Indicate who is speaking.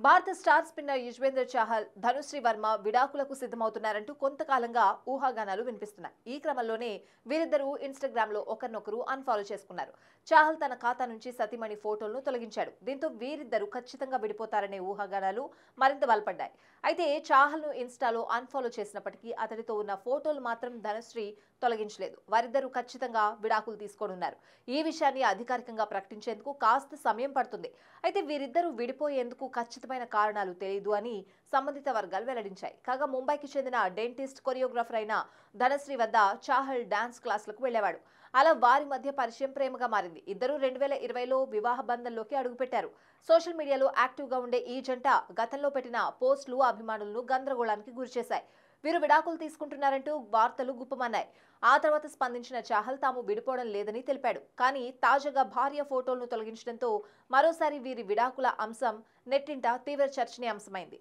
Speaker 1: భారత star spinner Yuzvendra Chahal, Dhanushree Varma విడాకులకు సిద్ధమవుతున్నారంటూ కొంతకాలంగా ఊహాగానాలు వినిపిస్తున్నాయి. ఈ క్రమంలోనే వీరిద్దరూ ఇన్స్టాగ్రామ్ లో ఒకరినొకరు అన్ఫాలో చేసుకున్నారు. చాహల్ తన ఖాతా నుంచి సతీమణి ఫోటోలను తొలగించాడు. దీంతో వీరిద్దరూ ఖచ్చితంగా విడిపోతారనే ఊహాగానాలు మరింత బలపడ్డాయి. అయితే చాహల్ ను ఇన్స్టాలో అన్ఫాలో చేసినప్పటికీ అతడితో ఉన్న ఫోటోలు మాత్రం ధనుశ్రీ తొలగించలేదు. వారిద్దరూ ఖచ్చితంగా విడాకులు తీసుకోనున్నారు. ఈ విషయాన్ని అధికారికంగా ప్రకటించేందుకు కాస్త సమయం పడుతుంది. అయితే వీరిద్దరూ విడిపోయేందుకు ఖచ్చితమైన కారణాలు తెలియదు అని సంబంధిత వర్గాలు వెల్లడించాయి. కాగా ముంబైకి చెందిన డెంటిస్ట్, కొరియోగ్రాఫర్ అయిన ధనశ్రీ వద్ద చాహల్ డాన్స్ క్లాసులకు వెళ్లేవాడు. అలా వారి మధ్య పరిచయం ప్రేమగా మారింది. ఇద్దరు 2020లో వివాహ బంధంలోకి అడుగుపెట్టారు. సోషల్ మీడియాలో యాక్టివ్ గా ఉండే ఈ జంట గతంలో పెట్టిన పోస్టులు అభిమానులను గందరగోళానికి గురిచేశాయి. వీరు విడాకులు తీసుకుంటున్నారంటూ వార్తలు గుప్పమన్నాయి. ఆ తర్వాత స్పందించిన చాహల్ తాము విడిపోవడం లేదని తెలిపాడు. కానీ తాజాగా భార్య ఫోటోలను తొలగించడంతో మరోసారి వీరి విడాకుల అంశం నెట్టింట తీవ్ర చర్చనీయాంశమైంది.